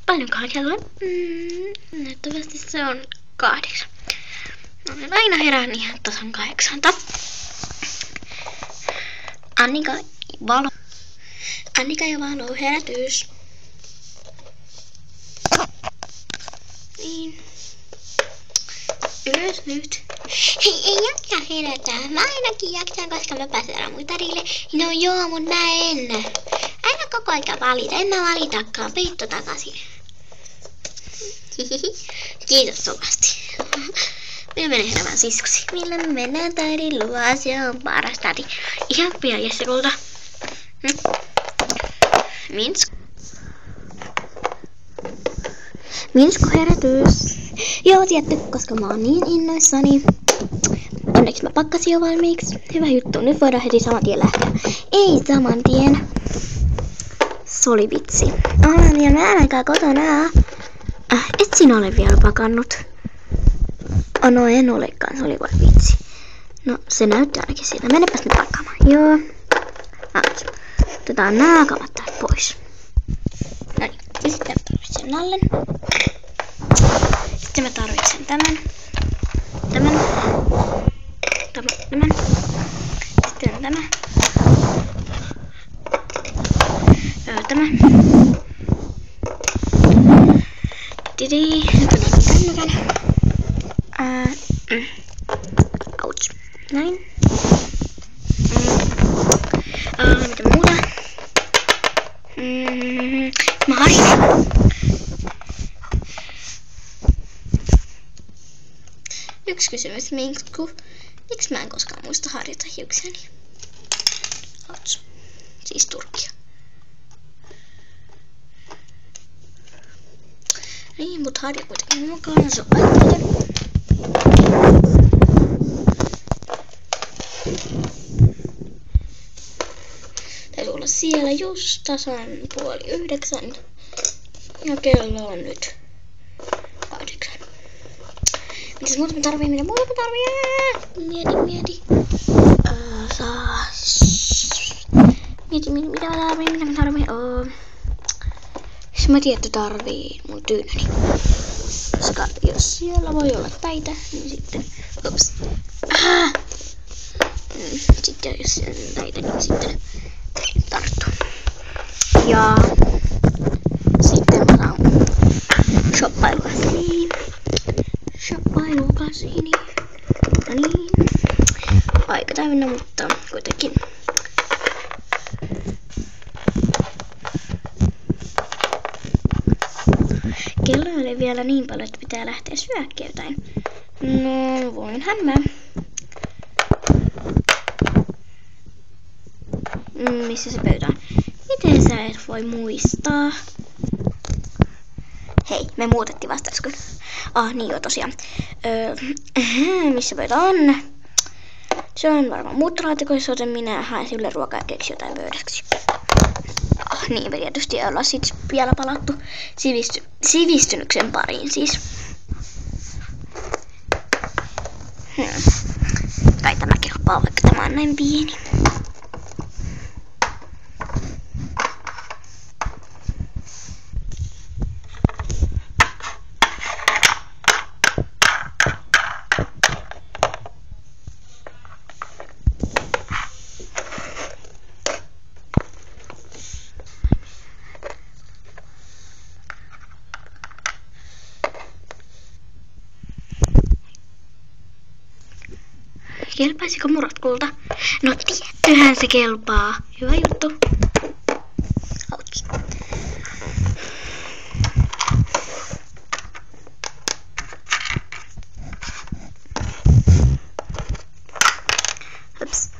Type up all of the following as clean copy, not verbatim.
Paljonkohan kello on? Näyttävästi se on 8. No niin, aina herään ihan tasan 8. Annika ja Valo herätys. Niin. Ylös nyt. Hei, ei jaksa herätä. Mä ainakin jaksan, koska mä pääsen aamutarille. No joo, mut mä en. Aina koko aika valita. En mä valitakaan. Peitto takaisin. Kiitos sovasti. Minä menen heräämään siskosi. Millä me mennään täidin luo? Se on paras tädi. Ihan pian Jessilulta. Minsku herätys. Joo, tietty, koska mä oon niin innoissani. Onneksi mä pakkasin jo valmiiksi. Hyvä juttu, nyt voidaan heti saman tien lähteä. Ei saman tien. Se oli vitsi. Olen vielä vähän aikaa kotona. Et sinä ole vielä pakannut. No en olekaan, se oli vain vitsi. No se näyttää ainakin siltä. Mennepäs nyt pakkaamaan. Joo. Otetaan nämä kamat täältä pois. Noniin. Ja sitten mä tarvitsen nallen. Sitten mä tarvitsen tämän. Sitten tämä. Tämä. Tidi. Nyt otan kännykän. Ouch. Näin. Mitä muuta? Mä harjoitan. Yksi kysymys, miksi mä en koskaan muista harjata hiuksiani? Ouch. Siis turkkia. Niin, mut harja kuitenkin mukaan. Se on laitteiden. Täytyy olla siellä just tasan 8:30. Ja kello on nyt 8. Mitäs muuta mä tarviin? Mitä muuta mä tarviin? Mieti. Mieti, mitä mä tarviin? Mä tiedän, että tarvii mun tyynäni. Koska jos siellä voi olla päitä, niin sitten... Ups. Sitten jos siellä on päitä, niin sitten tarttuu. Ja... Sitten mä saan shoppailukasini. No niin. Aika täynnä, mutta kuitenkin. Kello ei ole vielä niin paljon, että pitää lähteä syökkiä jotain. No, voinhan mä. Missä se pöytä on? Miten sä et voi muistaa? Hei, me muutettiin vasta äsken. Niin joo, tosiaan. Missä pöytä on? Se on varmaan muuttolaatikoissa, joten minä haen sille ruokaa ja keksi jotain pöydäksi. Niin, me tietysti ollaan sit vielä palattu sivistynyksen pariin siis. Tai tämä kelpaa, vaikka tämä on näin pieni. Kelpaisiko murotkulta? No tiettyhän se kelpaa. Hyvä juttu. Ouch. Ups.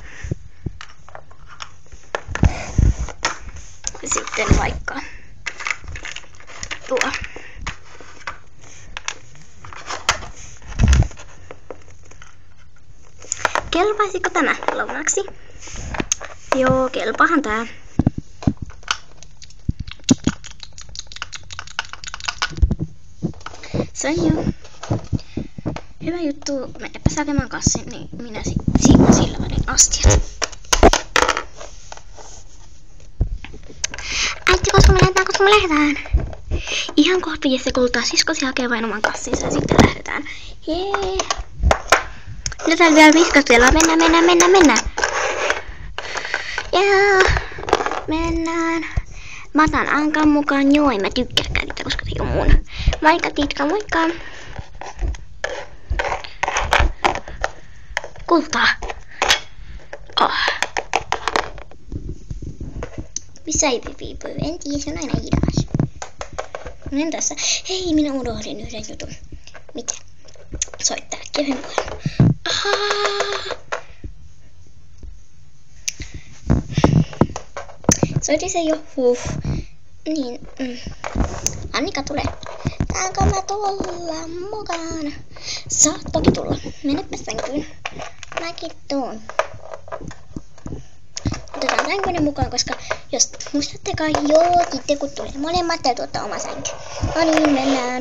Sitten vaikka tuo. Kelpaisiko tämä lounaksi? Joo, kelpaahan tää. Se on joo. Hyvä juttu. Menepä hakemaan kassin, niin minä sillä välin astiat. koska me lähdetään. Ihan kohta Jesse kouluttaa siskosi hakee vain oman kassinsa ja sitten lähdetään. Jee. Nyt täällä vielä viskastella. Mennään. Ja mennään. Mä otan Ankan mukaan. Joo, en mä tykkääkään niitä, koska se on mun. Moikka Titka, moikka. Kultaa. Oh. Missä ei piipuu? En tiedä, se on aina hidas. Menen tässä. Hei, minä unohdin yhden jutun. Mitä? Soittaa Kevin puolella. Soitin se jo. Niin. Annika tulee. Saanko mä tulla mukaan? Saat toki tulla. Menepä sänkyyn. Mäkin tuun. Otetaan sänkyinen mukaan, koska jos muistattekaan, joo, sitten kun tulee molemmat, täytyy ottaa oma sänky. No niin, mennään.